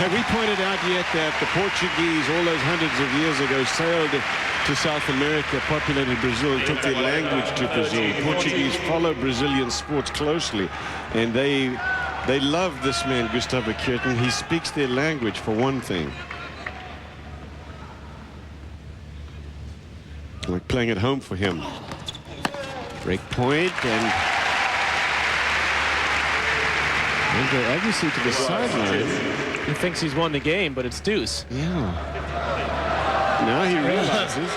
Have we pointed out yet that the Portuguese, all those hundreds of years ago, sailed to South America, populated Brazil, took their language to Brazil? Portuguese follow Brazilian sports closely, and they love this man, Gustavo Kuerten. He speaks their language, for one thing. We're playing at home for him. Break point, and Agassi to the sideline. He thinks he's won the game, but it's deuce. Yeah. Now he realizes.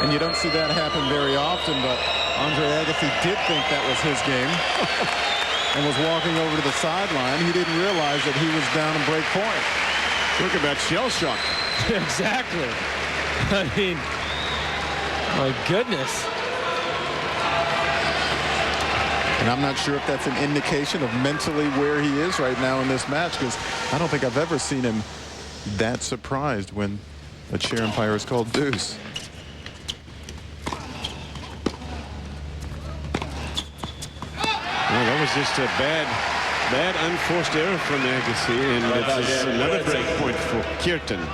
And you don't see that happen very often, but Andre Agassi did think that was his game and was walking over to the sideline. He didn't realize that he was down and break point. Talk about shell shock. Exactly. I mean, my goodness. And I'm not sure if that's an indication of mentally where he is right now in this match, because I don't think I've ever seen him that surprised when a chair umpire is called deuce. Well, that was just a bad unforced error from Agassi, and it's another break point for Kuerten.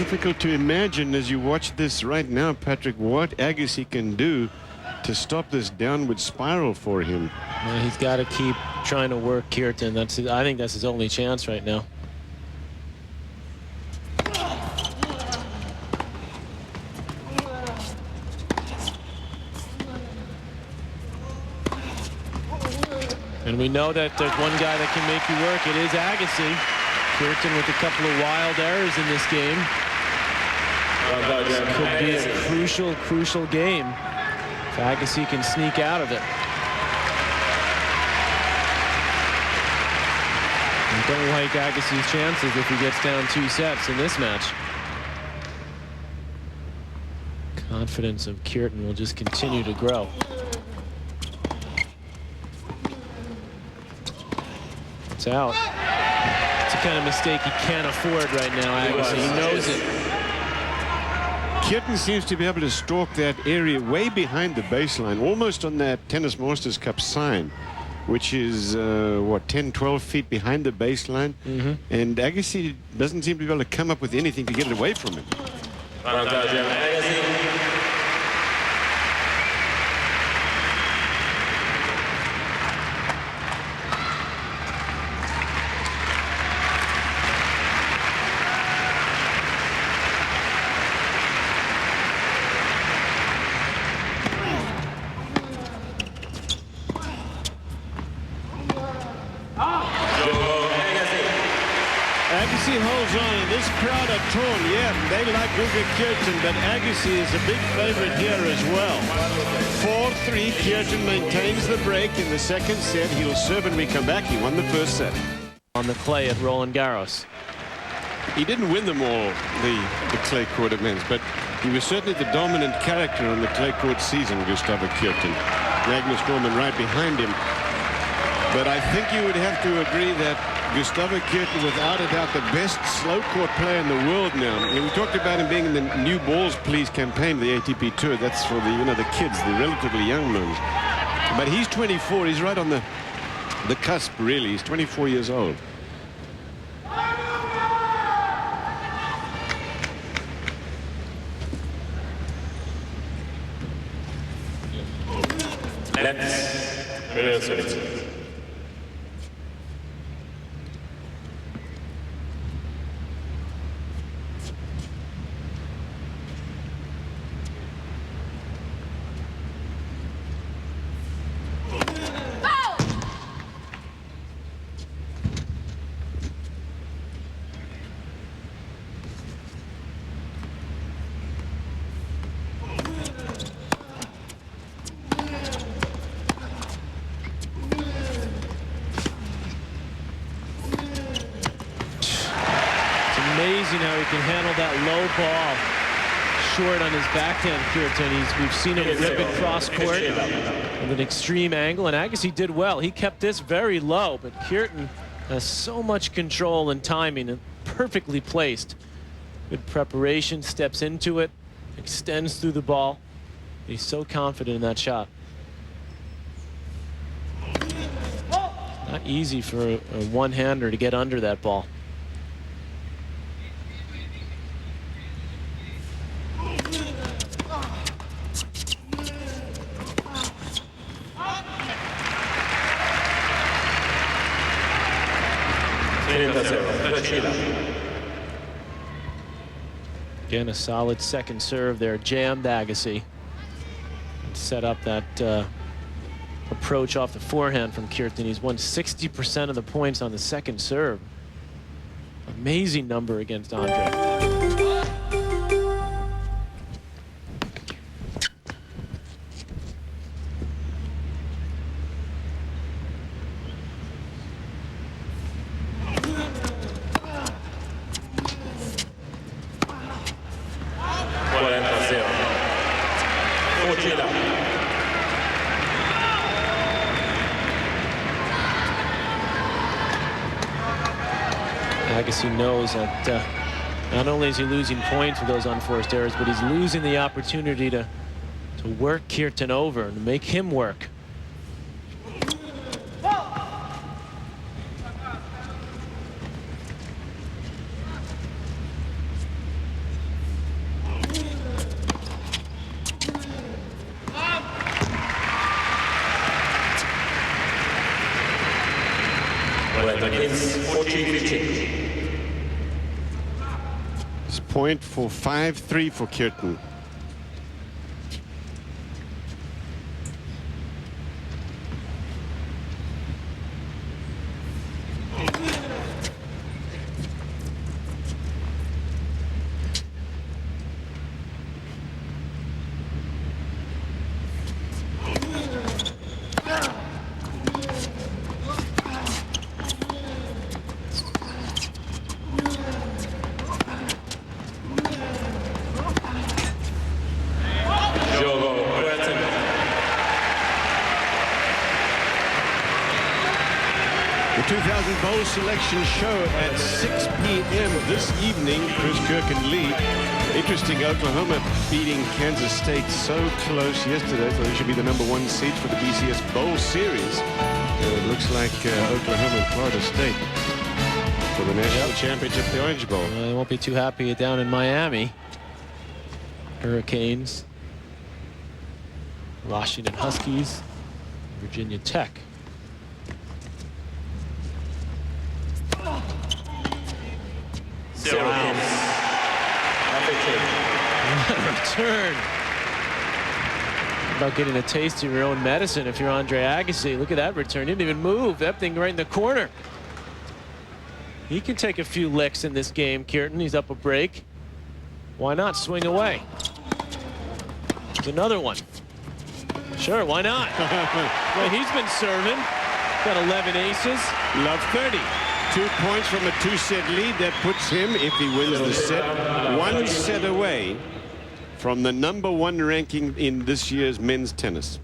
It's difficult to imagine as you watch this right now, Patrick, what Agassi can do to stop this downward spiral for him. Well, he's got to keep trying to work Kuerten. I think that's his only chance right now. And we know that there's one guy that can make you work. It is Agassi. Kuerten with a couple of wild errors in this game. This could be a crucial game if Agassi can sneak out of it. I don't like Agassi's chances if he gets down 2 sets in this match. Confidence of Kuerten will just continue to grow. It's out. It's the kind of mistake he can't afford right now, Agassi. He knows it. Kuerten seems to be able to stalk that area way behind the baseline, almost on that Tennis Masters Cup sign, which is, what, 10, 12 feet behind the baseline. And Agassi doesn't seem to be able to come up with anything to get it away from him. Agassi holds on, and this crowd are torn. Yeah, they like Kuerten, but Agassi is a big favorite here as well. 4-3, Kuerten maintains the break in the second set. He'll serve when we come back. He won the first set. On the clay at Roland Garros. He didn't win them all, the clay court events, but he was certainly the dominant character on the clay court season, Gustavo Kuerten. Magnus Norman right behind him. But I think you would have to agree that Gustavo Kuerten, without a doubt, the best slow court player in the world now. And we talked about him being in the New Balls Please campaign, the ATP Tour. That's for the, the kids, the relatively young ones. But he's 24. He's right on the cusp, really. He's 24 years old. amazing how he can handle that low ball short on his backhand, Kuerten. We've seen him rip it cross court with an extreme angle, and Agassi did well. He kept this very low, but Kuerten has so much control and timing, and perfectly placed. Good preparation, steps into it, extends through the ball. He's so confident in that shot. Not easy for a one-hander to get under that ball. Again, a solid second serve there. Jammed Agassi. Set up that approach off the forehand from Kuerten. He's won 60% of the points on the second serve. Amazing number against Andre. Agassi knows that not only is he losing points with those unforced errors, but he's losing the opportunity to work Kuerten over and make him work. It's point for 5-3 for Kuerten. The 2000 Bowl Selection Show at 6 p.m. this evening. Chris Kirk and Lee. Interesting, Oklahoma beating Kansas State so close yesterday, so they should be the #1 seed for the BCS Bowl Series. It looks like Oklahoma and Florida State for the national championship, the Orange Bowl. They won't be too happy down in Miami. Hurricanes, Washington Huskies, Virginia Tech. Return. About getting a taste of your own medicine if you're Andre Agassi. Look at that return. He didn't even move. That thing right in the corner. He can take a few licks in this game, Kuerten. He's up a break. Why not swing away? There's another one. Sure, why not? Well, he's been serving. Got 11 aces. Love 30. 2 points from a 2-set lead. That puts him, if he wins the set, 1 set away from the #1 ranking in this year's men's tennis.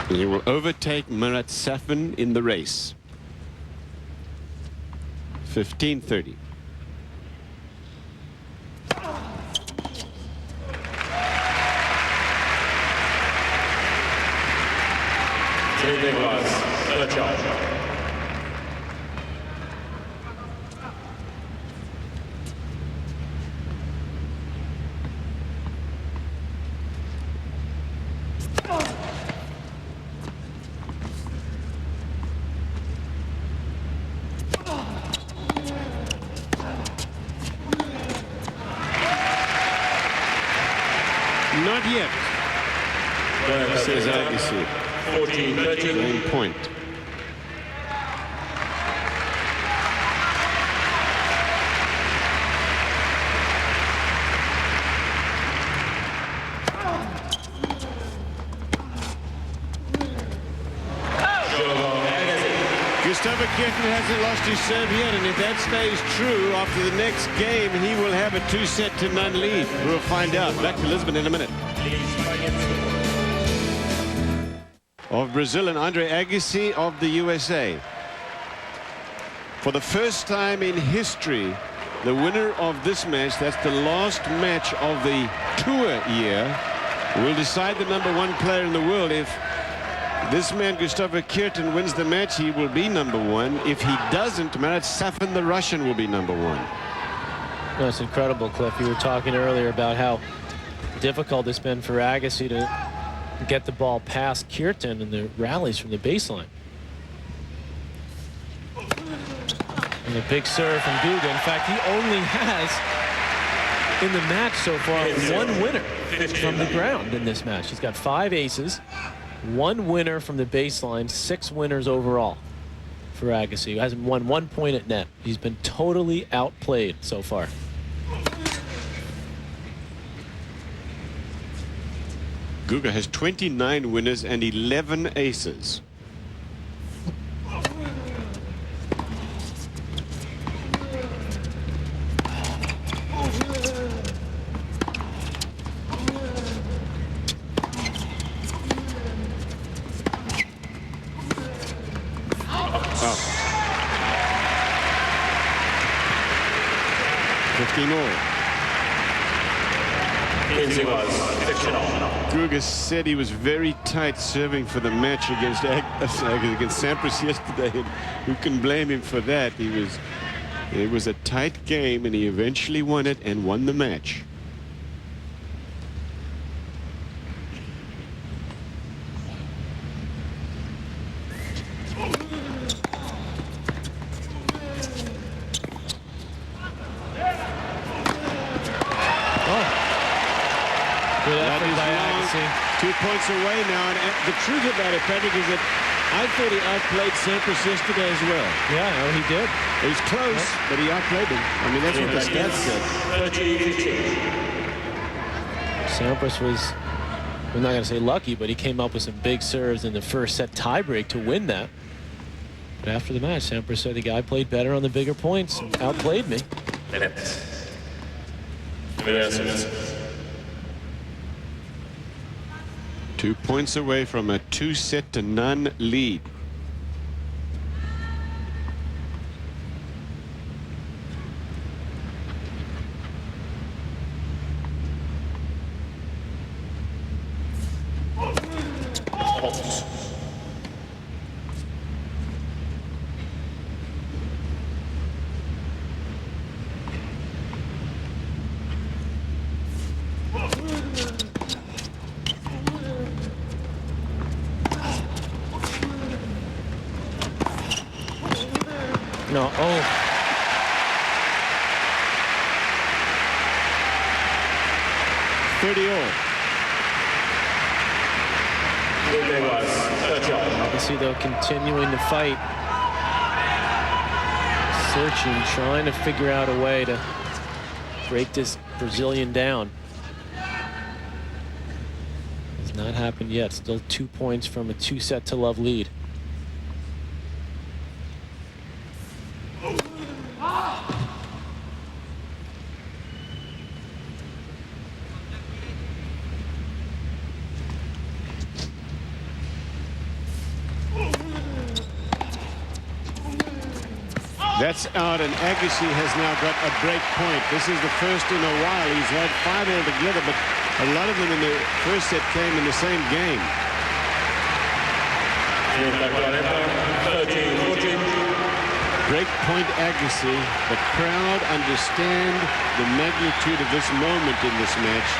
He will overtake Murat Safin in the race. 15-30. Not yet, says Agassi. 14-13. Point. Kuerten hasn't lost his serve yet, and if that stays true after the next game, he will have a 2-0 lead. We'll find out. Back to Lisbon in a minute. Of Brazil and Andre Agassi of the USA. For the first time in history, the winner of this match, that's the last match of the tour year, will decide the #1 player in the world. If this man, Gustavo Kuerten, wins the match, he will be #1. If he doesn't, Marat Safin, the Russian, will be #1. That's incredible, Cliff. You were talking earlier about how difficult it's been for Agassi to get the ball past Kuerten in the rallies from the baseline. And a big serve from Guga. In fact, he only has, in the match so far, 1 winner from the ground in this match. He's got 5 aces, 1 winner from the baseline, 6 winners overall for Agassi, who hasn't won 1 point at net. He's been totally outplayed so far. Guga has 29 winners and 11 aces. Guga said he was very tight serving for the match against Sampras yesterday, and who can blame him for that? It was a tight game, and he eventually won it and won the match. Good effort by Agassi. 2 points away now, and the truth about it, Patrick, is that I thought he outplayed Sampras yesterday as well. Yeah, no, he did. He was close, but he outplayed him. I mean, that's what the stats said. Sampras was, I'm not going to say lucky, but he came up with some big serves in the first set tiebreak to win that. But after the match, Sampras said the guy played better on the bigger points and outplayed me. 2 points away from a 2-0 lead. No, 30-all. Agassi, though, continuing to fight. Searching, trying to figure out a way to break this Brazilian down. Has not happened yet. Still 2 points from a 2-0 lead. That's out, and Agassi has now got a break point. This is the first in a while. He's had 5 altogether, but a lot of them in the first set came in the same game. Break point Agassi. The crowd understand the magnitude of this moment in this match.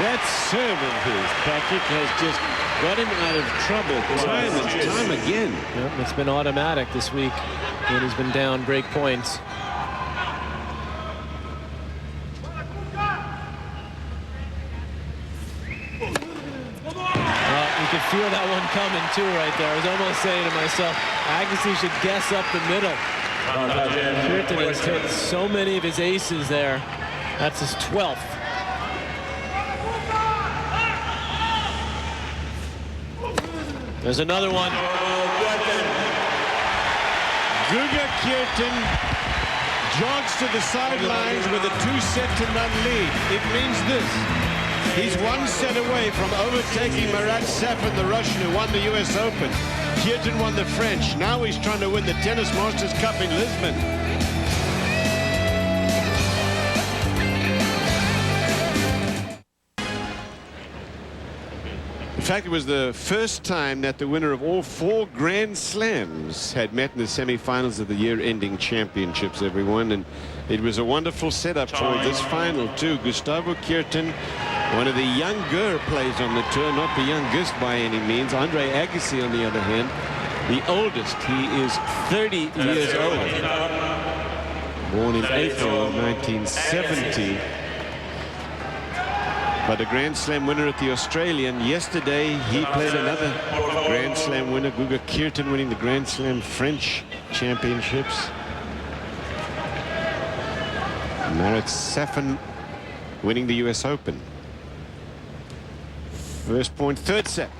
That serve of his, Patrick, has just got him out of trouble time and time again. Yep, it's been automatic this week when he's been down break points. You could feel that one coming too right there. I was almost saying to myself, Agassi should guess up the middle Kuerten has hit so many of his aces there. That's his 12th. There's another one. Guga Kuerten jogs to the sidelines with a 2-set-to-none lead. It means this. He's 1 set away from overtaking Marat Safin, the Russian who won the US Open. Kuerten won the French. Now he's trying to win the Tennis Masters Cup in Lisbon. In fact, it was the first time that the winner of all 4 Grand Slams had met in the semi-finals of the year-ending championships, everyone. And it was a wonderful setup for this final, too. Gustavo Kuerten, one of the younger players on the tour, not the youngest by any means. Andre Agassi, on the other hand, the oldest. He is 30 years old. Born in April of 1970. But a Grand Slam winner at the Australian. Yesterday, he played another Grand Slam winner, Guga Kuerten, winning the Grand Slam French championships. Marat Safin winning the US Open. First point, third set.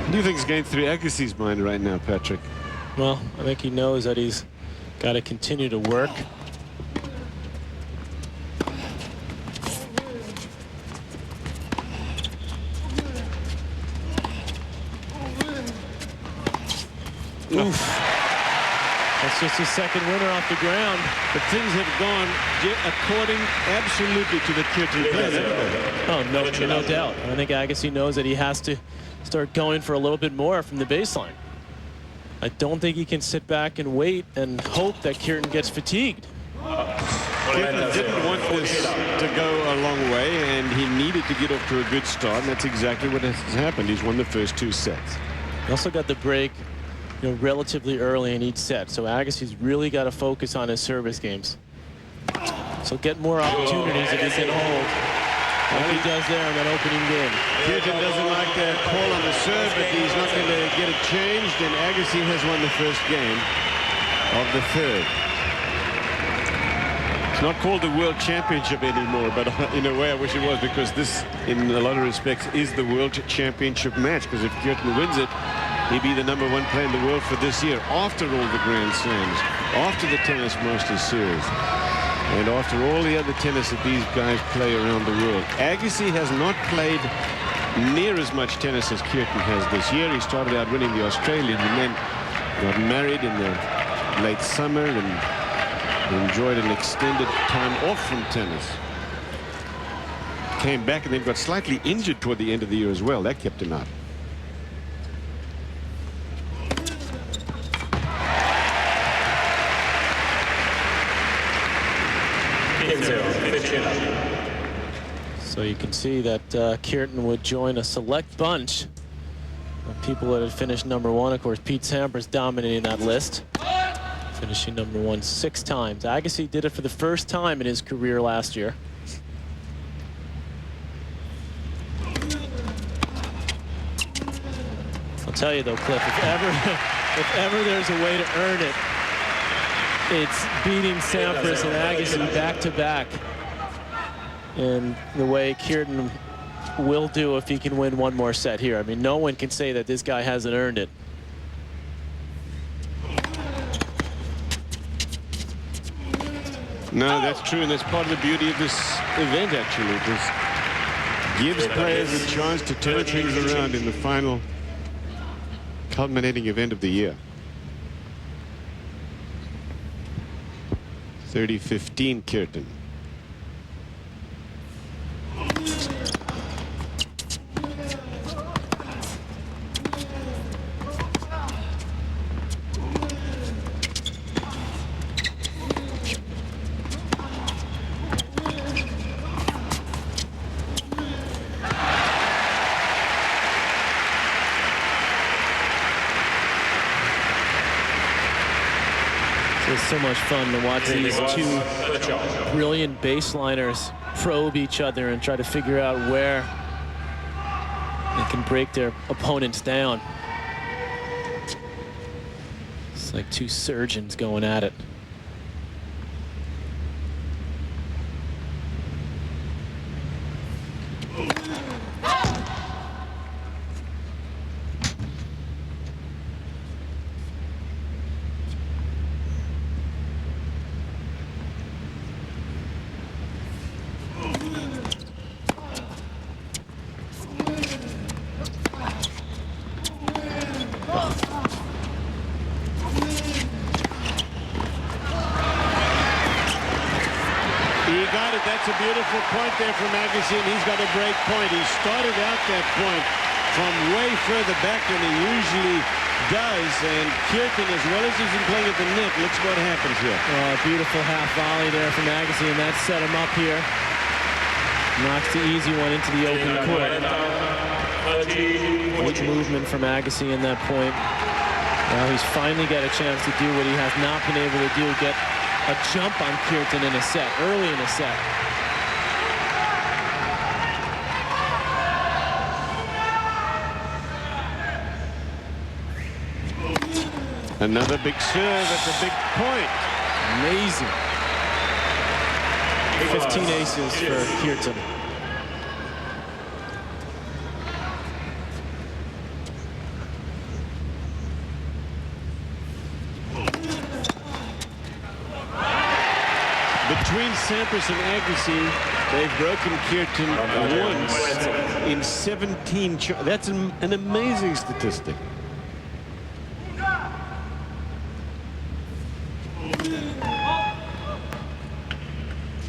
What do you think is going through Agassi's mind right now, Patrick? Well, I think he knows that he's got to continue to work. Oof. That's just his second winner off the ground. But things have gone according absolutely to the Kuerten plan. Oh, no doubt. I think Agassi knows that he has to start going for a little bit more from the baseline. I don't think he can sit back and wait and hope that Kuerten gets fatigued. Kuerten didn't want this to go a long way, and he needed to get off to a good start, and that's exactly what has happened. He's won the first 2 sets. He also got the break, relatively early in each set, so Agassi's really got to focus on his service games. So get more opportunities if he can hold, like he does there in that opening game. Kuerten doesn't like that call on the serve, but he's not going to get it changed, and Agassi has won the first game of the third. It's not called the World Championship anymore, but in a way I wish it was, because this, in a lot of respects, is the World Championship match, because if Kuerten wins it, he'd be the #1 player in the world for this year, after all the Grand Slams, after the Tennis Masters Series, and after all the other tennis that these guys play around the world. Agassi has not played near as much tennis as Kuerten has this year. He started out winning the Australian and then got married in the late summer and enjoyed an extended time off from tennis. Came back and then got slightly injured toward the end of the year as well. That kept him out. So you can see that Kuerten would join a select bunch of people that had finished #1. Of course, Pete Sampras dominating that list, finishing #1 6 times. Agassi did it for the first time in his career last year. I'll tell you though, Cliff, if ever there's a way to earn it, it's beating Sampras and Agassi back to back. And the way Kuerten will do if he can win one more set here. I mean, no one can say that this guy hasn't earned it. No, that's true, and that's part of the beauty of this event, actually. This gives players a chance to turn things around in the final culminating event of the year. 30-15 Kuerten. It's so much fun to watch these two brilliant baseliners probe each other and try to figure out where they can break their opponents down. It's like two surgeons going at it. That's a beautiful point there from Agassi, and he's got a break point. He started out that point from way further back than he usually does, and Kuerten, as well as he's been playing at the net, looks what happens here. Oh, beautiful half volley there from Agassi, and that set him up here. Knocks the easy one into the open court. Great movement from Agassi in that point. Now he's finally got a chance to do what he has not been able to do, get a jump on Kuerten in a set, early in a set. Another big serve at the big point. Amazing. 15 aces for Kuerten. Between Sampras and Agassi, they've broken Kuerten once in 17. That's an amazing statistic.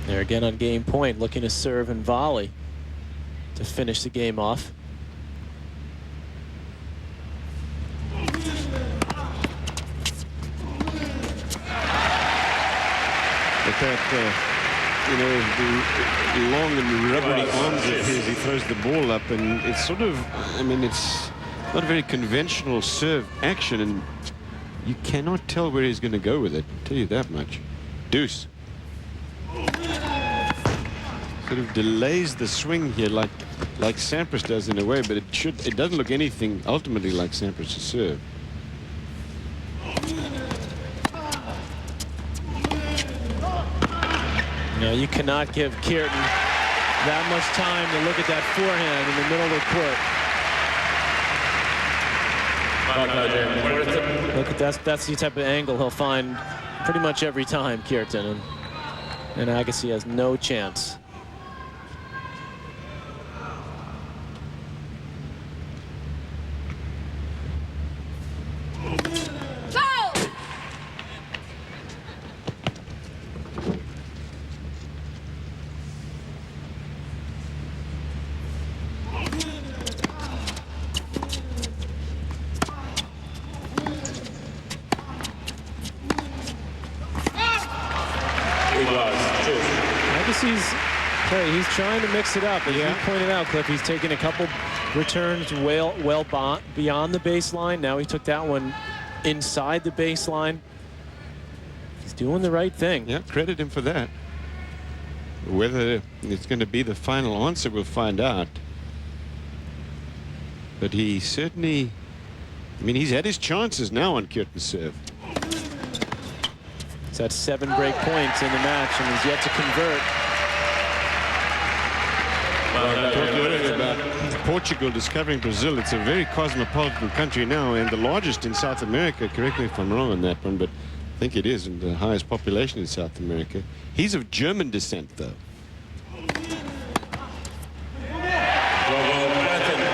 They're again on game point, looking to serve and volley to finish the game off. But that, the long and rubbery arms of his, he throws the ball up, and it's sort of, I mean, it's not a very conventional serve action, and you cannot tell where he's going to go with it. I'll tell you that much. Deuce. Sort of delays the swing here, like Sampras does in a way, but it doesn't look anything ultimately like Sampras' serve. No, you cannot give Kuerten that much time to look at that forehand in the middle of the court. Look at that. That's the type of angle he'll find pretty much every time, Kuerten, and Agassi has no chance. He's trying to mix it up. As you pointed out, Cliff, he's taken a couple returns well beyond the baseline. Now he took that one inside the baseline. He's doing the right thing. Yeah, credit him for that. Whether it's going to be the final answer, we'll find out. But he certainly, I mean, he's had his chances now on Kuerten's serve. He's had 7 break points in the match and he's yet to convert. Talked earlier about Portugal discovering Brazil. It's a very cosmopolitan country now, and the largest in South America. Correct me if I'm wrong on that one, but I think it is, and the highest population in South America. He's of German descent, though.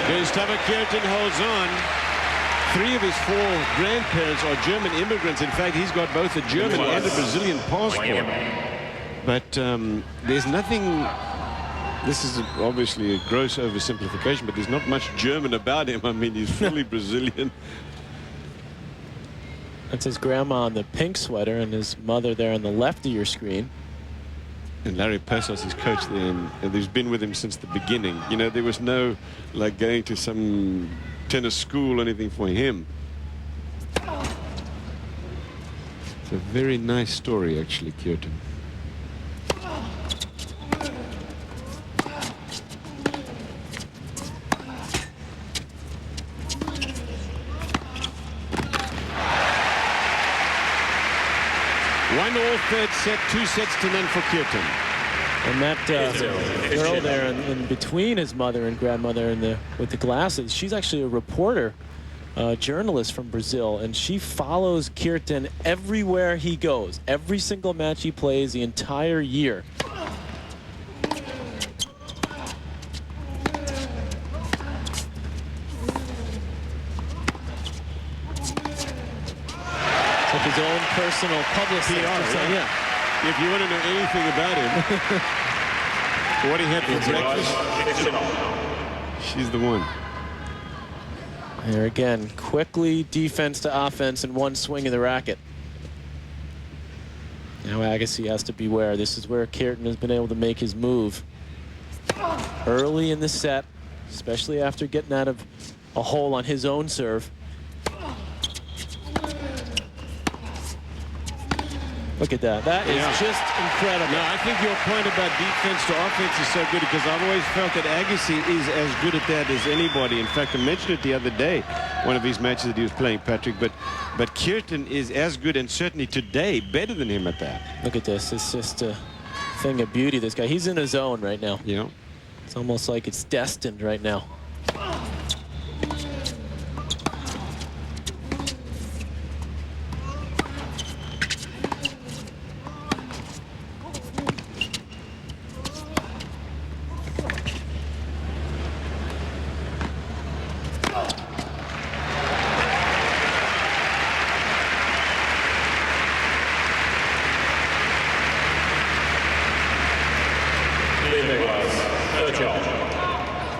Gustavo Kuerten holds on. 3 of his 4 grandparents are German immigrants. In fact, he's got both a German and a Brazilian passport. But there's nothing. This is obviously a gross oversimplification, but there's not much German about him. I mean, he's fully Brazilian. That's his grandma in the pink sweater and his mother there on the left of your screen. And Larry Passos, his coach there, and he's been with him since the beginning. You know, there was no, like, going to some tennis school or anything for him. It's a very nice story, actually, Kuerten. One all third set, 2 sets to none for Kuerten. And that girl there in between his mother and grandmother with the glasses, she's actually a reporter, journalist from Brazil, and she follows Kuerten everywhere he goes, every single match he plays the entire year. It's like his own personal publicist. PR, Yeah. If you want to know anything about him, what he had for breakfast, she's the one. There again, quickly defense to offense in one swing of the racket. Now Agassi has to beware. This is where Kuerten has been able to make his move early in the set, especially after getting out of a hole on his own serve. Look at that. That is just incredible. No, I think your point about defense to offense is so good because I've always felt that Agassi is as good at that as anybody. In fact, I mentioned it the other day, one of his matches that he was playing, Patrick, but Kuerten is as good, and certainly today better than him at that. Look at this. It's just a thing of beauty, this guy. He's in his zone right now. You know? It's almost like it's destined right now.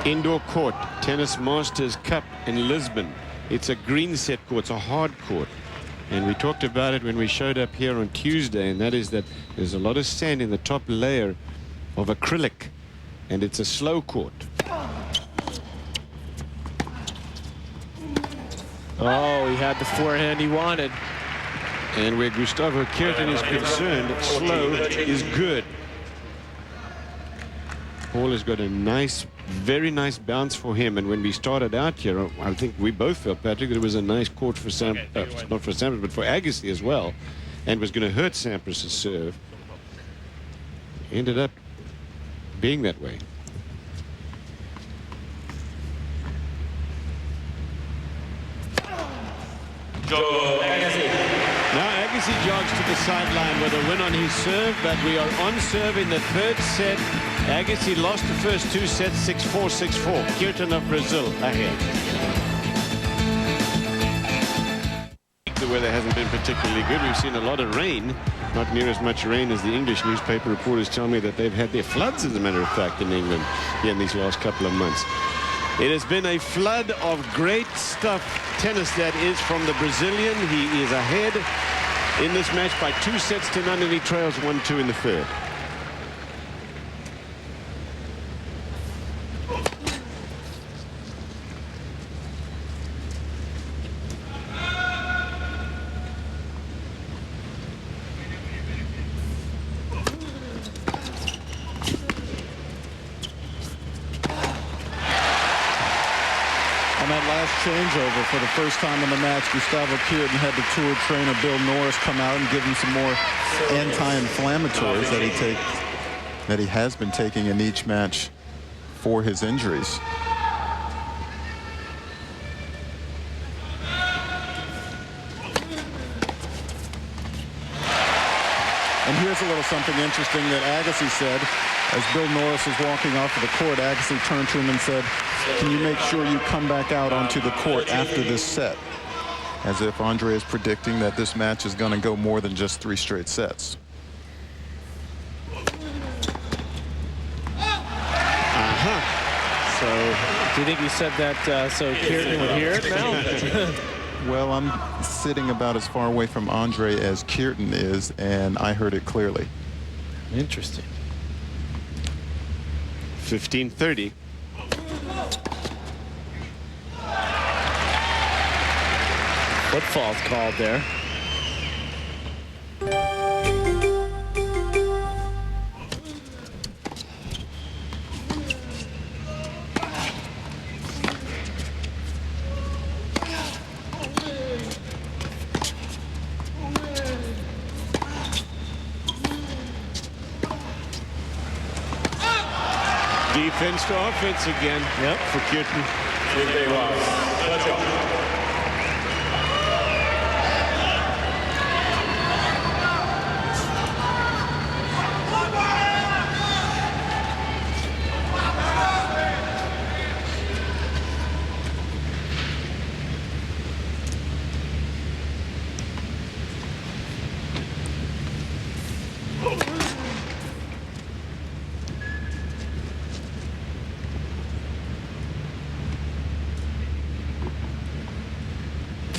Indoor court, Tennis Masters Cup in Lisbon. It's a green set court, it's a hard court. And we talked about it when we showed up here on Tuesday, and that is that there's a lot of sand in the top layer of acrylic, and it's a slow court. Oh, he had the forehand he wanted. And where Gustavo Kuerten is concerned, slow is good. Paul has got a nice, very nice bounce for him. And when we started out here, I think we both felt, Patrick, that it was a nice court for not for Sampras, but for Agassi as well, and was going to hurt Sampras' serve. Ended up being that way. Now Agassi jogs to the sideline with a win on his serve, but we are on serve in the third set. Agassi lost the first 2 sets, 6-4, 6-4. Kuerten of Brazil ahead. The weather hasn't been particularly good. We've seen a lot of rain, not near as much rain as the English newspaper reporters tell me that they've had their floods, as a matter of fact, in England here in these last couple of months. It has been a flood of great stuff. Tennis, that is, from the Brazilian. He is ahead in this match by 2 sets to none, and he trails 1-2 in the third. Changeover for the first time in the match. Gustavo Kuerten had the tour trainer Bill Norris come out and give him some more anti-inflammatories that he has been taking in each match for his injuries. And here's a little something interesting that Agassi said as Bill Norris was walking off of the court. Agassi turned to him and said, "Can you make sure you come back out onto the court after this set?" As if Andre is predicting that this match is going to go more than just 3 straight sets. So, do you think he said that so Kuerten would hear it now? Well, I'm sitting about as far away from Andre as Kuerten is, and I heard it clearly. Interesting. 15-30. Footfall's called there. Defense to offense again. Yep. For Kuerten.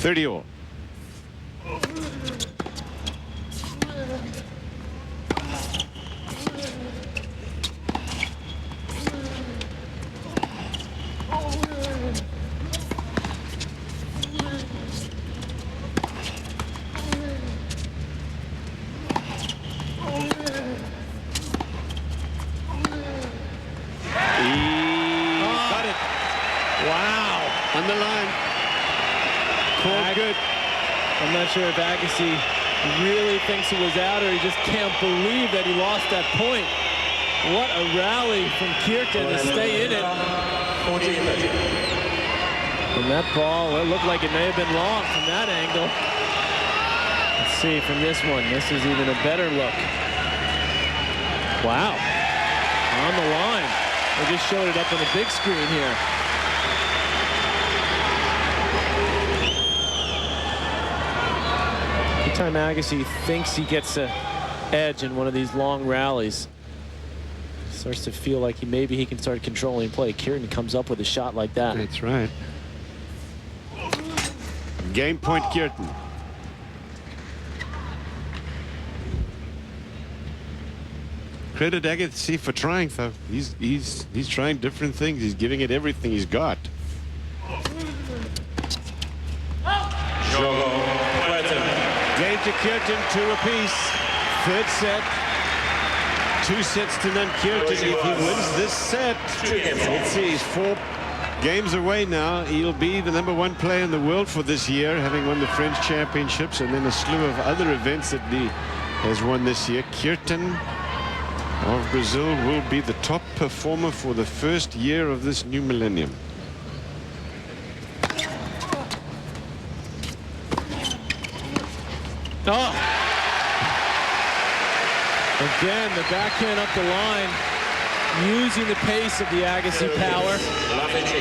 $30 all. Got it. Wow. On the line. Called good. I'm not sure if Agassi really thinks it was out or he just can't believe that he lost that point. What a rally from Kuerten to stay in it. And that ball, it looked like it may have been long from that angle. Let's see from this one. This is even a better look. Wow. On the line. They just showed it up on the big screen here. Every time Agassi thinks he gets an edge in one of these long rallies, starts to feel like maybe he can start controlling play. Kuerten comes up with a shot like that. That's right. Game point, Kuerten. Credit Agassi for trying, though. He's trying different things. He's giving it everything he's got. Game to Kuerten, 2 apiece. Third set. 2 sets to none. Kuerten, if he wins this set, let's see, he's 4 games away now. He'll be the #1 player in the world for this year, having won the French Championships and then a slew of other events that he has won this year. Kuerten of Brazil will be the top performer for the first year of this new millennium. Oh! Again, the backhand up the line, using the pace of the Agassi power.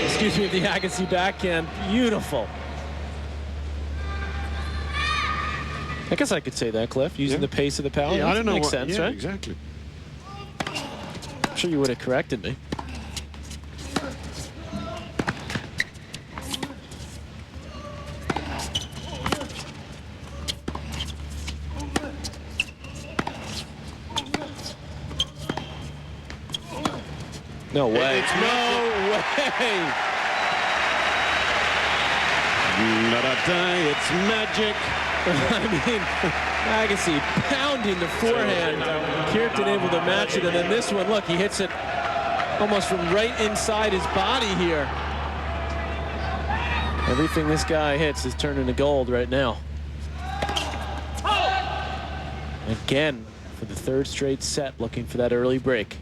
Excuse me, the Agassi backhand. Beautiful. I guess I could say that, Cliff, using the pace of the power. Yeah, I don't know. Makes sense, right? Exactly. I'm sure you would have corrected me. No way. It's no way. It's magic. I mean, Agassi pounding the forehand. Kuerten able to match it, and then this one, look, he hits it almost from right inside his body here. Everything this guy hits is turning to gold right now. Again, for the 3rd straight set, looking for that early break.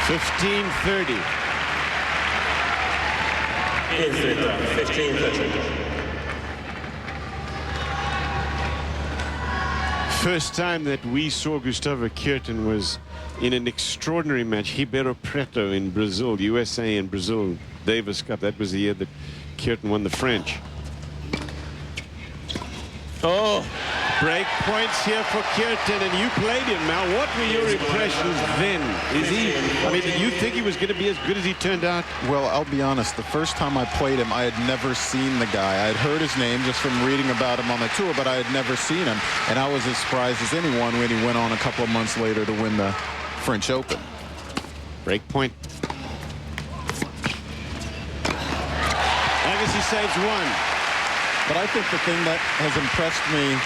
$15-30. 15-30. First time that we saw Gustavo Kuerten was in an extraordinary match, Ribeirão Preto in Brazil, USA and Brazil Davis Cup. That was the year that Kuerten won the French. Oh, break points here for Kuerten, and you played him. Now, what were your impressions then? Is he, I mean, did you think he was going to be as good as he turned out? Well, I'll be honest. The first time I played him, I had never seen the guy. I had heard his name just from reading about him on the tour, but I had never seen him. And I was as surprised as anyone when he went on a couple of months later to win the French Open. Break point. Agassi saves 1. But I think the thing that has impressed me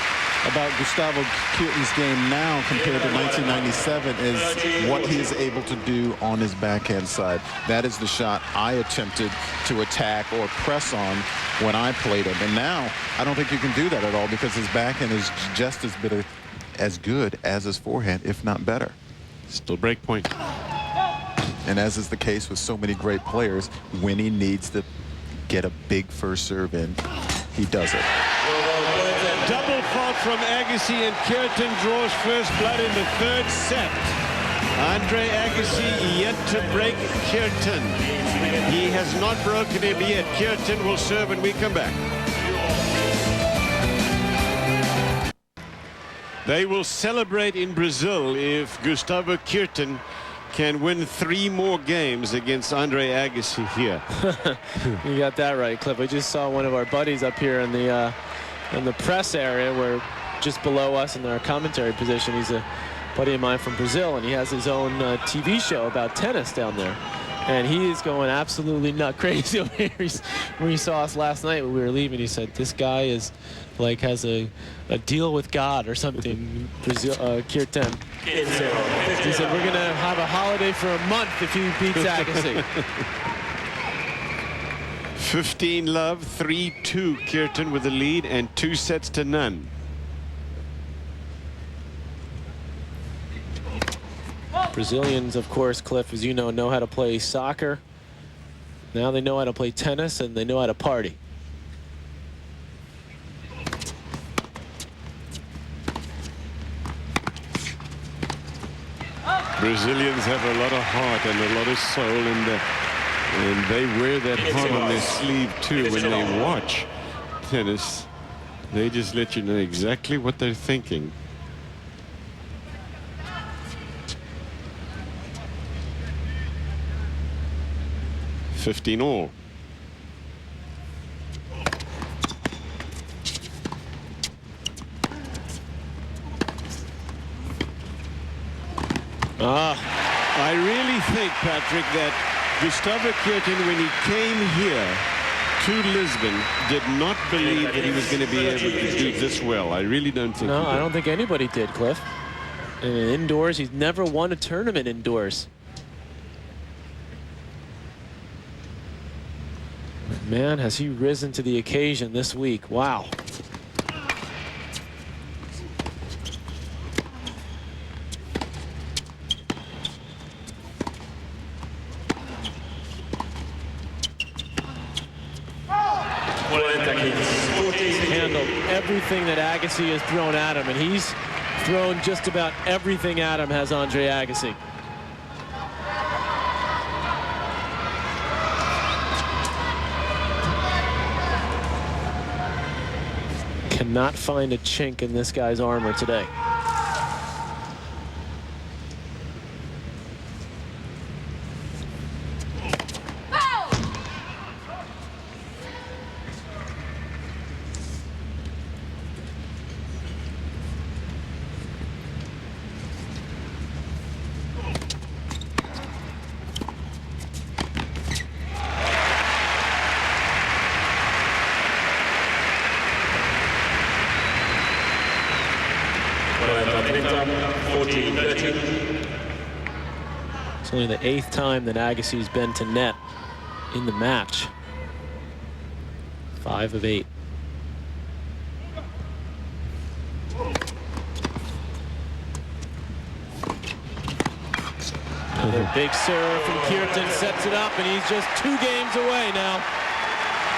about Gustavo Kuerten's game now compared to 1997 is what he is able to do on his backhand side. That is the shot I attempted to attack or press on when I played him. And now I don't think you can do that at all because his backhand is just as as good as his forehand, if not better. Still break point. And as is the case with so many great players, when he needs to get a big first serve in, he does it. Double fault from Agassi, and Kuerten draws first blood in the third set. Andre Agassi yet to break Kuerten. He has not broken him yet. Kuerten will serve when we come back. They will celebrate in Brazil if Gustavo Kuerten can win 3 more games against Andre Agassi here. You got that right, Cliff. We just saw one of our buddies up here in the press area, where just below us in our commentary position. He's a buddy of mine from Brazil, and he has his own TV show about tennis down there. And he is going absolutely nut crazy over here. When he saw us last night when we were leaving, he said, this guy is like has a deal with God or something. Brazil, Kuerten. He said, we're going to have a holiday for a month if he beats Agassi. 15-love, 3-2 Kuerten with the lead, and 2 sets to none. Brazilians, of course, Cliff, as you know how to play soccer. Now they know how to play tennis, and they know how to party. Brazilians have a lot of heart and a lot of soul, and they wear that heart on their sleeve too. When they watch tennis, they just let you know exactly what they're thinking. $15 all. I really think, Patrick, that Gustavo Kuerten, when he came here to Lisbon, did not believe that he was going to be able to do this well. I really don't think No, he did. I don't think anybody did, Cliff. And indoors, he's never won a tournament indoors. Man, has he risen to the occasion this week. Wow. Handled everything that Agassi has thrown at him, and he's thrown just about everything at him, has Andre Agassi. Cannot find a chink in this guy's armor today. It's only the 8th time that Agassi's been to net in the match. 5 of 8. Another big serve from Kuerten, sets it up, and he's just 2 games away now.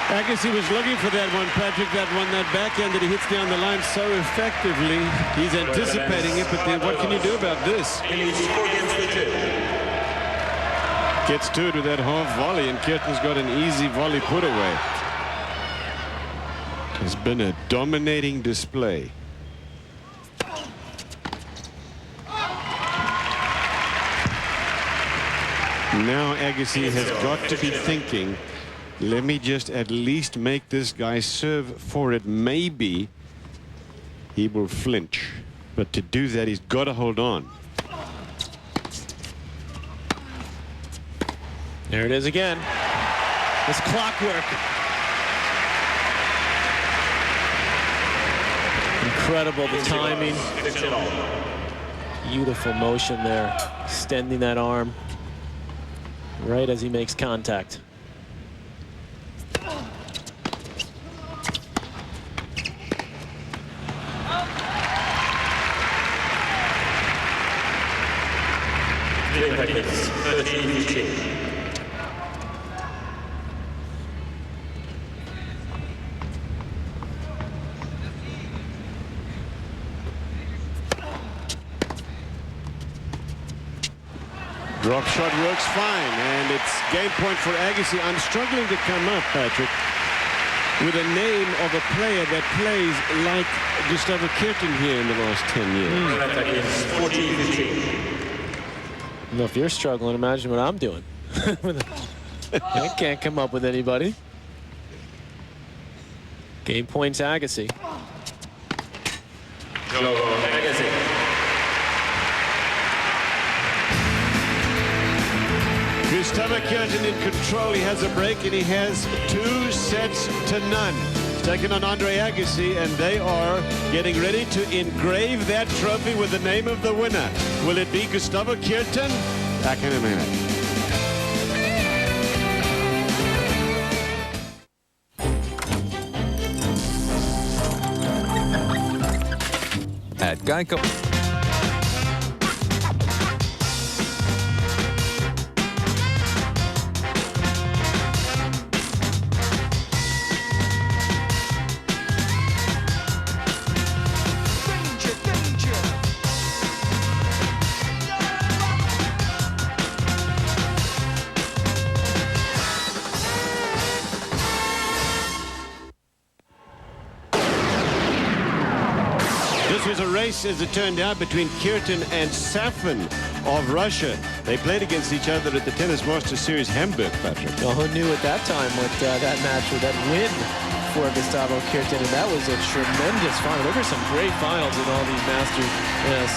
Agassi was looking for that one, Patrick, that backhand that he hits down the line so effectively. He's anticipating it, but then what can you do about this? Gets to it with that half volley, and Kuerten's got an easy volley put away. It's been a dominating display. Now Agassi has got to be thinking, let me just at least make this guy serve for it. Maybe he will flinch. But to do that, he's got to hold on. There it is again. It's clockwork. Incredible, the timing. Beautiful motion there, extending that arm right as he makes contact. Drop shot works fine, and it's game point for Agassi. I'm struggling to come up, Patrick, with a name of a player that plays like Gustavo Kuerten here in the last 10 years. Well, if you're struggling, imagine what I'm doing. I can't come up with anybody. Game points Agassi. Gustavo Kuerten in control. He has a break, and he has 2 sets to none. He's taken on Andre Agassi, and they are getting ready to engrave that trophy with the name of the winner. Will it be Gustavo Kuerten? Back in a minute. At Geico. This was a race, as it turned out, between Kuerten and Safin of Russia. They played against each other at the Tennis Masters Series Hamburg, Patrick. Well, who knew at that time what that match or that win for Gustavo Kuerten, and that was a tremendous final. There were some great finals in all these Masters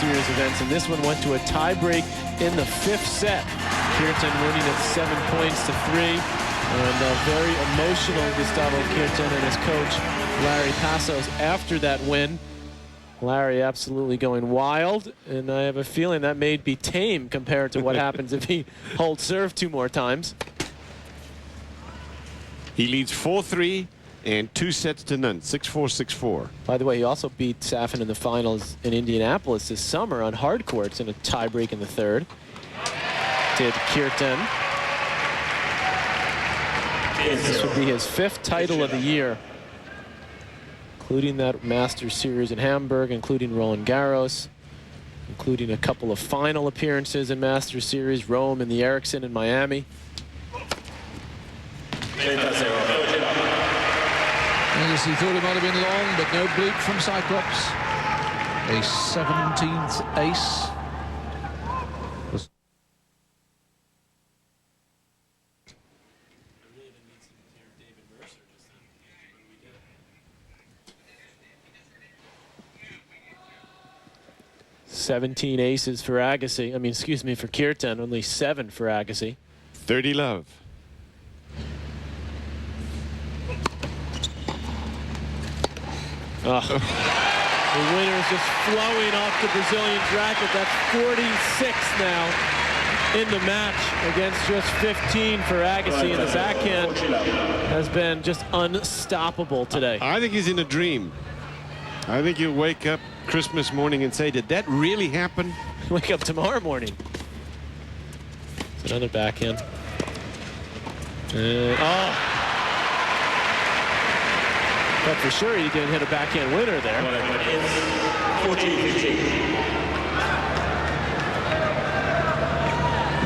Series events, and this one went to a tiebreak in the 5th set. Kuerten winning at 7 points to 3, and very emotional Gustavo Kuerten and his coach Larry Passos after that win. Larry absolutely going wild, and I have a feeling that may be tame compared to what happens if he holds serve 2 more times. He leads 4-3 and 2 sets to none, 6-4, 6-4. By the way, he also beat Safin in the finals in Indianapolis this summer on hard courts in a tiebreak in the 3rd. Did Kuerten. This would be his 5th title of the year, including that Masters Series in Hamburg, including Roland Garros, including a couple of final appearances in Masters Series, Rome and the Ericsson in Miami. Agassi thought it might have been long, but no bleep from Cyclops. A 17th ace. 17 aces for Agassi. I mean, excuse me, for Kuerten. Only 7 for Agassi. 30 love. The winner is just flowing off the Brazilian's racket. That's 46 now in the match against just 15 for Agassi. And the backhand has been just unstoppable today. I think he's in a dream. I think you'll wake up Christmas morning and say, did that really happen? Wake up tomorrow morning. It's another backhand. But for sure he didn't hit a backhand winner there.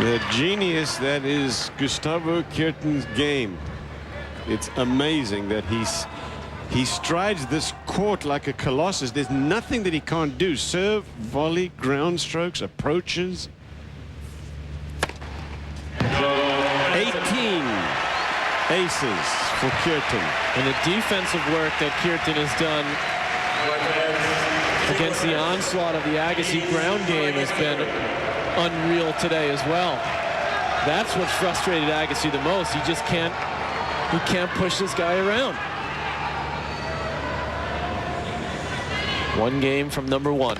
The genius that is Gustavo Kuerten's game. It's amazing that he strides this court like a colossus. There's nothing that he can't do. Serve, volley, ground strokes, approaches. 18 aces for Kuerten. And the defensive work that Kuerten has done against the onslaught of the Agassi ground game has been unreal today as well. That's what frustrated Agassi the most. He just can't push this guy around. One game from number 1.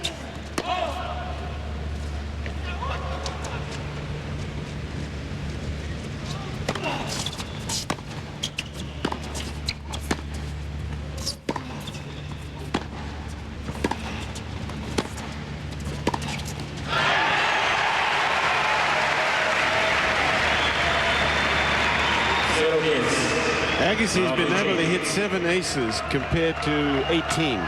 Agassi's been able to hit 7 aces compared to 18.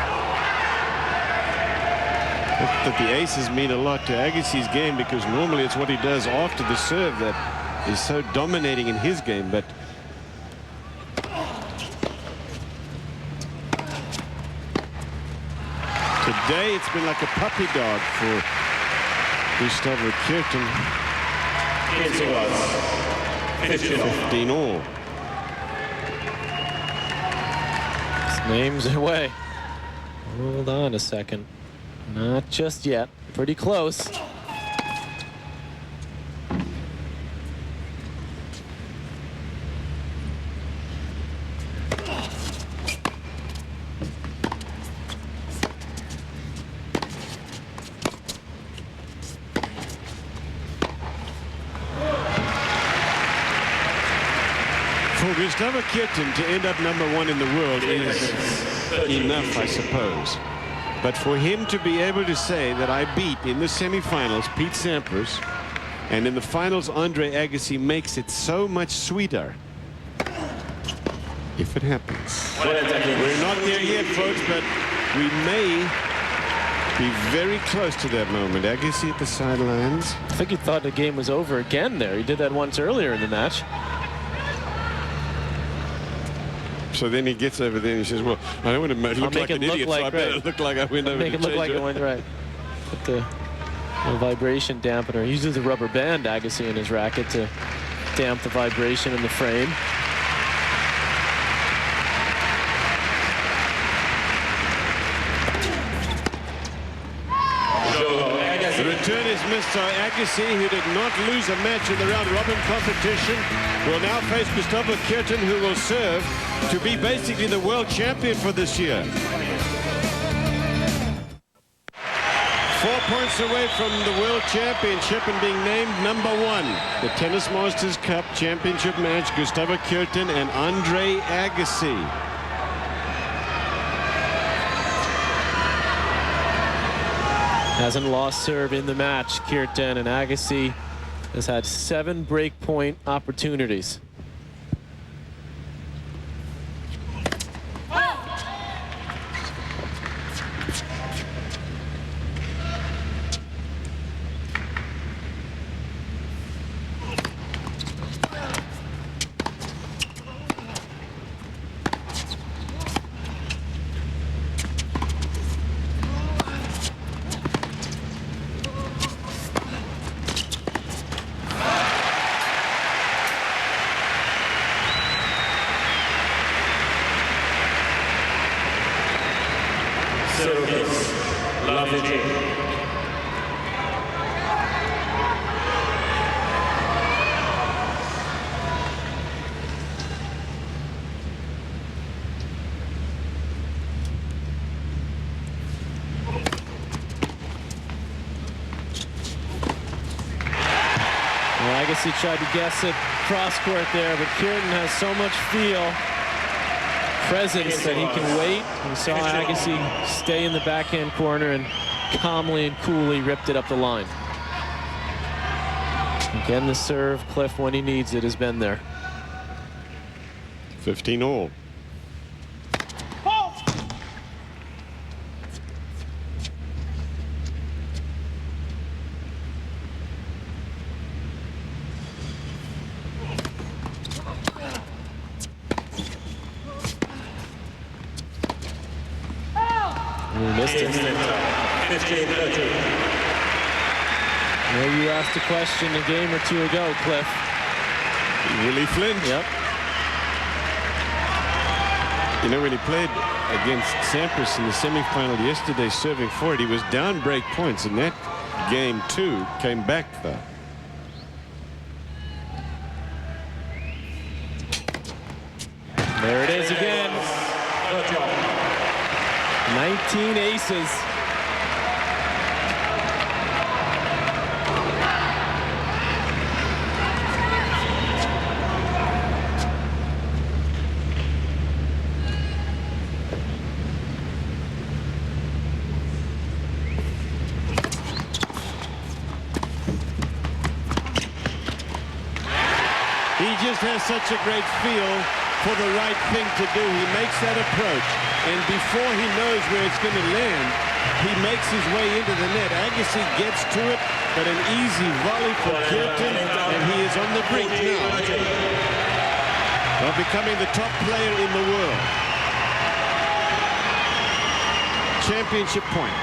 That the aces mean a lot to Agassi's game, because normally it's what he does after the serve that is so dominating in his game. But today it's been like a puppy dog for Gustavo Kuerten. 15 all. His name's away. Hold on a second. Not just yet. Pretty close. For Gustavo Kuerten to end up #1 in the world is enough, I suppose. But for him to be able to say that I beat in the semifinals Pete Sampras, and in the finals Andre Agassi, makes it so much sweeter. If it happens. We're not there yet, folks, but we may be very close to that moment. Agassi at the sidelines. I think he thought the game was over again there. He did that once earlier in the match. So then he gets over there and he says, well, I don't want to look like an idiot, so I better look like I went over. Make it look like it went right. Put the vibration dampener. He uses a rubber band, Agassi, in his racket to damp the vibration in the frame. The return is missed by Agassi, who did not lose a match in the round-robin competition, will now face Gustavo Kuerten, who will serve to be basically the world champion for this year. 4 points away from the world championship and being named #1. The Tennis Masters Cup championship match, Gustavo Kuerten and Andre Agassi. Hasn't lost serve in the match, Kuerten, and Agassi has had 7 breakpoint opportunities. Agassi tried to guess it cross-court there, but Kuerten has so much feel, presence, that he can wait. We saw Agassi stay in the backhand corner and calmly and coolly ripped it up the line. Again, the serve, Cliff, when he needs it, has been there. 15 all. Missed it. 15-13. Well, you asked a question a game or two ago, Cliff. Willie Flint. Yep. You know, when he played against Sampras in the semifinal yesterday, serving forward, he was down break points, and that game too came back though. There it is again. 19 aces. He just has such a great feel for the right thing to do. He makes that approach, and before he knows where it's going to land, he makes his way into the net. Agassi gets to it, but an easy volley for Kuerten, and he is on the brink now of becoming the top player in the world. Championship point.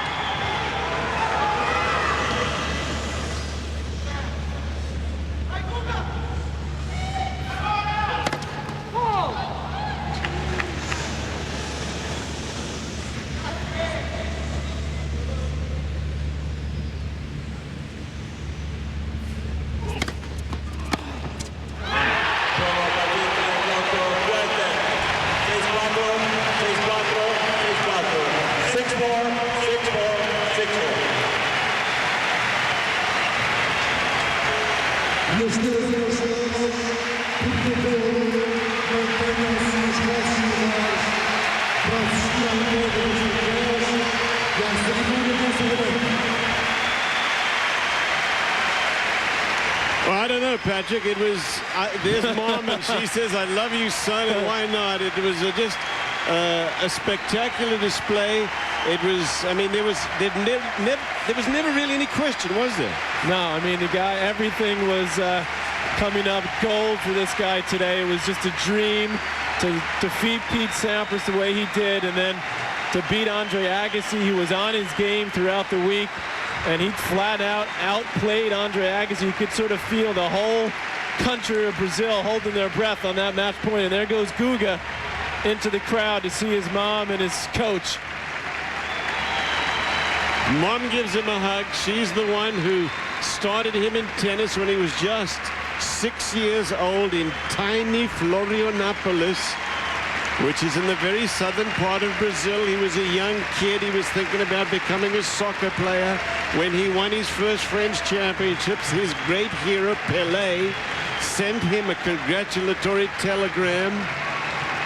Well, I don't know, Patrick. It was there's Mom, and she says, "I love you, son," and why not? It was just a spectacular display. It was, I mean, there was never really any question, was there? No, I mean, the guy, everything was coming up gold for this guy today. It was just a dream to defeat Pete Sampras the way he did, and then to beat Andre Agassi, who was on his game throughout the week. And he flat out outplayed Andre Agassi. You could sort of feel the whole country of Brazil holding their breath on that match point. And there goes Guga into the crowd to see his mom and his coach. Mom gives him a hug. She's the one who started him in tennis when he was just 6 years old in tiny Florianopolis, which is in the very southern part of Brazil. He was a young kid. He was thinking about becoming a soccer player. When he won his first French championships, his great hero, Pelé, sent him a congratulatory telegram.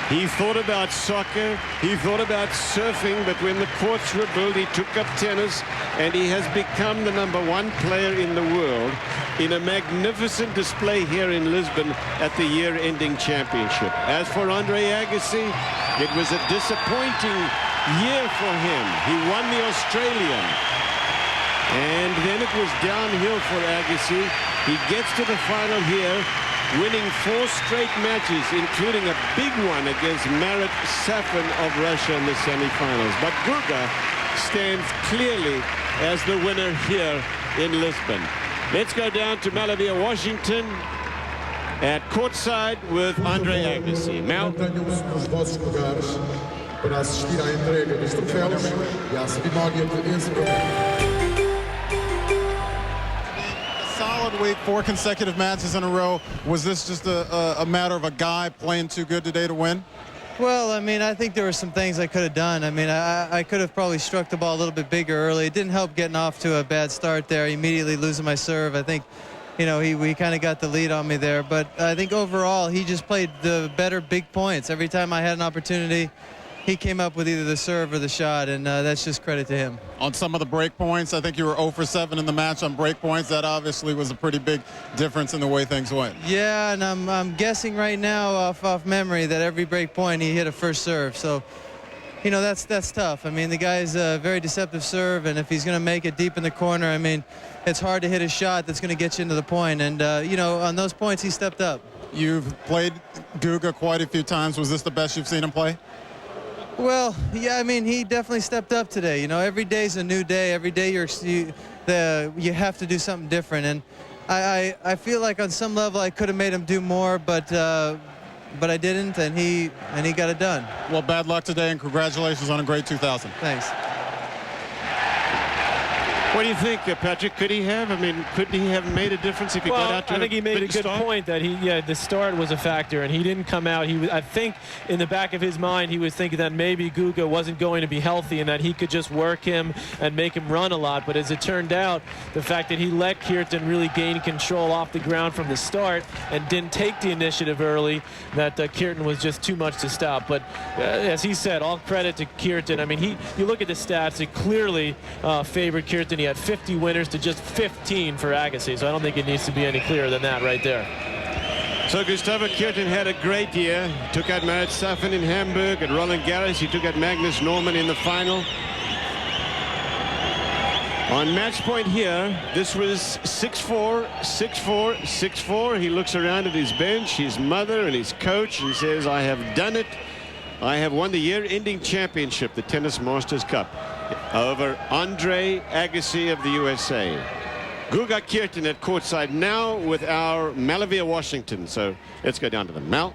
He thought about soccer, he thought about surfing, but when the courts were built, he took up tennis, and he has become the #1 player in the world in a magnificent display here in Lisbon at the year-ending championship. As for Andre Agassi, it was a disappointing year for him. He won the Australian, and then it was downhill for Agassi. He gets to the final here, winning 4 straight matches, including a big one against Marat Safin of Russia in the semifinals. But Guga stands clearly as the winner here in Lisbon. Let's go down to Malavia, Washington, at courtside with Andre Agassi. Mal. Os vossos lugares para assistir à entrega dos troféus e à cerimónia de encerramento. Solid week, 4 consecutive matches in a row. Was this just a matter of a guy playing too good today to win? Well, I mean, I think there were some things I could have done. I mean, I could have probably struck the ball a little bit bigger early. It didn't help getting off to a bad start there, immediately losing my serve. I think, you know, we kind of got the lead on me there. But I think overall, he just played the better big points. Every time I had an opportunity, he came up with either the serve or the shot, and that's just credit to him. On some of the break points, I think you were 0 for 7 in the match on break points. That obviously was a pretty big difference in the way things went. Yeah, and I'm guessing right now off memory that every break point he hit a first serve. So, you know, that's tough. I mean, the guy's a very deceptive serve, and if he's going to make it deep in the corner, I mean, it's hard to hit a shot that's going to get you into the point. And, you know, on those points, he stepped up. You've played Guga quite a few times. Was this the best you've seen him play? Well, yeah, I mean, he definitely stepped up today. You know, every day's a new day. Every day you have to do something different. And I feel like on some level I could have made him do more, but I didn't, and he got it done. Well, bad luck today, and congratulations on a great 2000. Thanks. What do you think, Patrick? Could he have? I mean, could he have made a difference if he got out to I think he made a good start? point that the start was a factor, and he didn't come out. I think in the back of his mind, he was thinking that maybe Guga wasn't going to be healthy and that he could just work him and make him run a lot. But as it turned out, the fact that he let Kuerten really gain control off the ground from the start and didn't take the initiative early, that Kuerten was just too much to stop. But as he said, all credit to Kuerten. I mean, you look at the stats, it clearly favored Kuerten. He had 50 winners to just 15 for Agassi, so I don't think it needs to be any clearer than that right there. So Gustavo Kuerten had a great year. He took out Marat Safin in Hamburg, at Roland Garros. He took out Magnus Norman in the final. On match point here, this was 6-4, 6-4, 6-4. He looks around at his bench, his mother and his coach, and says, I have done it. I have won the year-ending championship, the Tennis Masters Cup, over Andre Agassi of the USA. Guga Kuerten at courtside now with our Malavia Washington. So let's go down to them. Mal?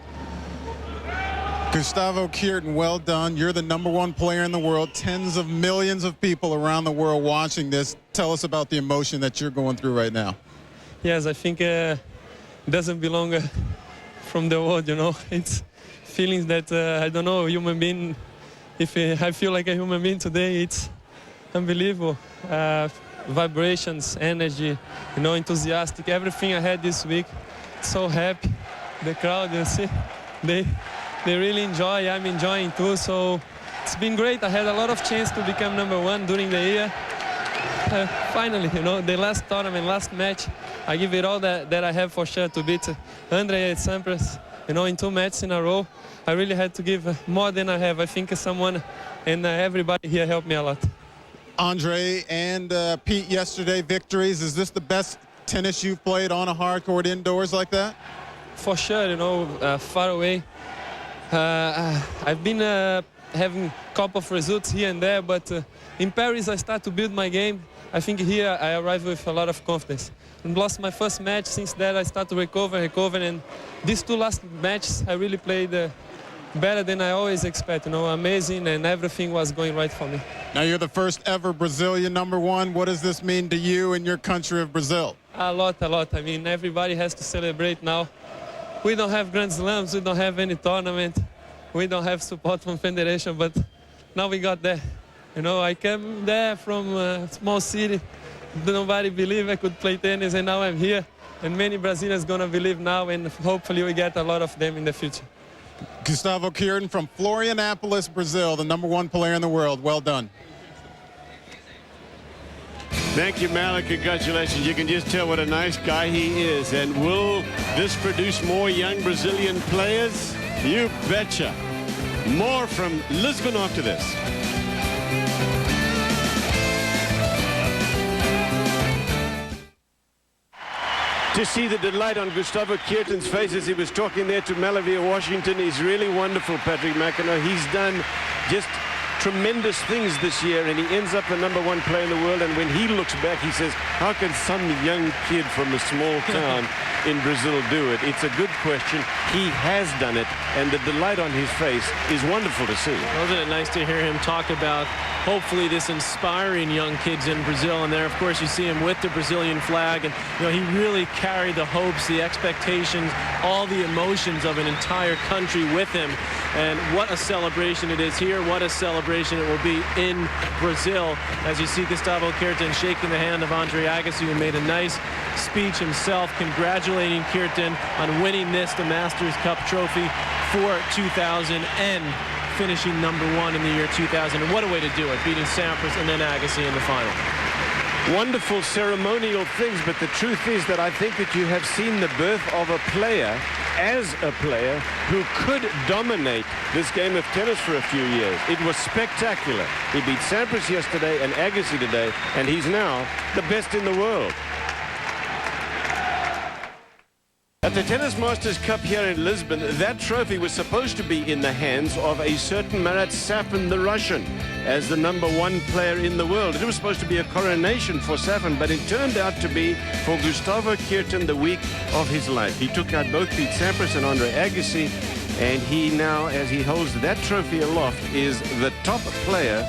Gustavo Kuerten, well done. You're the #1 player in the world. Tens of millions of people around the world watching this. Tell us about the emotion that you're going through right now. Yes, I think it doesn't belong from the world, you know. It's feelings that, I don't know, human being, if I feel like a human being today, it's unbelievable. Vibrations, energy, you know, enthusiastic, everything I had this week. So happy. The crowd, you see, they really enjoy. I'm enjoying too. So it's been great. I had a lot of chance to become #1 during the year. Finally, you know, the last tournament, last match, I give it all that I have for sure to beat Andre at Sampras. You know, in 2 matches in a row, I really had to give more than I have. I think someone and everybody here helped me a lot. Andre and Pete yesterday, victories. Is this the best tennis you've played on a hard court indoors like that? For sure, you know, far away. I've been having a couple of results here and there, but in Paris I start to build my game. I think here I arrive with a lot of confidence. I lost my first match. Since that I start to recover, and these 2 last matches I really played better than I always expect, you know, amazing, and everything was going right for me. Now you're the first ever Brazilian #1. What does this mean to you and your country of Brazil? A lot. I mean, everybody has to celebrate now. We don't have Grand Slams, we don't have any tournament, we don't have support from Federation, but now we got there. You know, I came there from a small city. Nobody believed I could play tennis, and now I'm here. And many Brazilians gonna believe now, and hopefully we get a lot of them in the future. Gustavo Kuerten from Florianopolis, Brazil, the #1 player in the world. Well done. Thank you, Mal, and congratulations. You can just tell what a nice guy he is. And will this produce more young Brazilian players? You betcha. More from Lisbon after this. To see the delight on Gustavo Kuerten's face as he was talking there to Malavia Washington is really wonderful, Patrick McEnroe. He's done just tremendous things this year, and he ends up the #1 player in the world. And when he looks back, he says, how can some young kid from a small town in Brazil do it? It's a good question. He has done it, and the delight on his face is wonderful to see. Wasn't it nice to hear him talk about hopefully this inspiring young kids in Brazil? And there, of course, you see him with the Brazilian flag, and you know, he really carried the hopes, the expectations, all the emotions of an entire country with him. And what a celebration it is here, what a celebration it will be in Brazil, as you see Gustavo Kuerten shaking the hand of Andre Agassi, who made a nice speech himself congratulating Kuerten on winning this, the Masters Cup trophy for 2000 and finishing #1 in the year 2000. And what a way to do it, beating Sampras and then Agassi in the final. Wonderful ceremonial things, but the truth is that I think that you have seen the birth of a player, as a player, who could dominate this game of tennis for a few years. It was spectacular. He beat Sampras yesterday and Agassi today, and he's now the best in the world. At the Tennis Masters Cup here in Lisbon, that trophy was supposed to be in the hands of a certain Marat Safin, the Russian, as the #1 player in the world. It was supposed to be a coronation for Safin, but it turned out to be for Gustavo Kuerten the week of his life. He took out both Pete Sampras and Andre Agassi, and he now, as he holds that trophy aloft, is the top player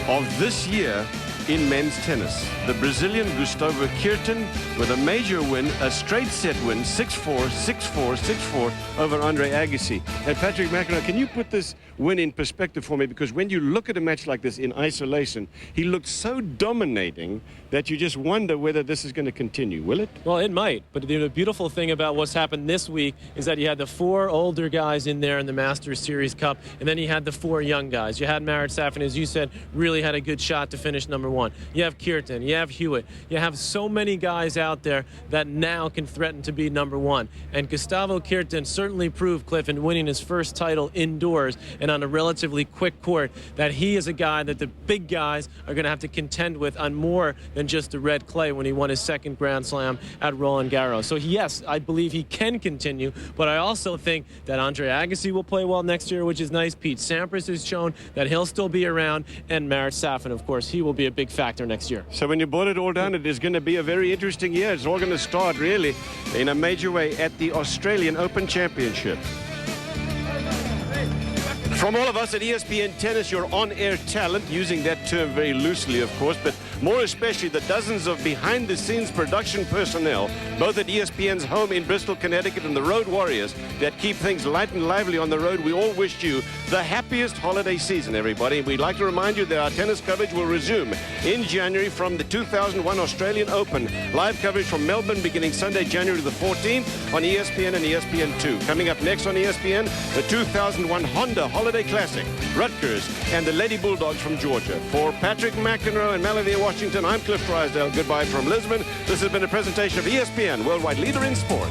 of this year in men's tennis. The Brazilian Gustavo Kuerten with a major win, a straight set win, 6-4, 6-4, 6-4 over Andre Agassi. And Patrick McEnroe, can you put this win in perspective for me? Because when you look at a match like this in isolation, he looked so dominating that you just wonder whether this is going to continue. Will it? Well, it might. But the beautiful thing about what's happened this week is that you had the 4 older guys in there in the Masters Series Cup, and then you had the 4 young guys. You had Marat Safin, as you said, really had a good shot to finish #1. 1. You have Kuerten, you have Hewitt. You have so many guys out there that now can threaten to be number 1. And Gustavo Kuerten certainly proved, Cliff, in winning his first title indoors and on a relatively quick court, that he is a guy that the big guys are going to have to contend with on more than just the red clay when he won his second Grand Slam at Roland Garros. So yes, I believe he can continue, but I also think that Andre Agassi will play well next year, which is nice. Pete Sampras has shown that he'll still be around, and Marat Safin, of course, he will be a big factor next year. So when you boil it all down, it is going to be a very interesting year. It's all going to start really in a major way at the Australian Open Championship. From all of us at ESPN Tennis, your on-air talent, using that term very loosely, of course, but more especially the dozens of behind-the-scenes production personnel, both at ESPN's home in Bristol, Connecticut, and the Road Warriors that keep things light and lively on the road. We all wish you the happiest holiday season, everybody. We'd like to remind you that our tennis coverage will resume in January from the 2001 Australian Open. Live coverage from Melbourne beginning Sunday, January the 14th on ESPN and ESPN2. Coming up next on ESPN, the 2001 Honda Holiday Classic, Rutgers and the Lady Bulldogs from Georgia. For Patrick McEnroe and Melanie Washington, I'm Cliff Drysdale. Goodbye from Lisbon. This has been a presentation of ESPN, worldwide leader in sport.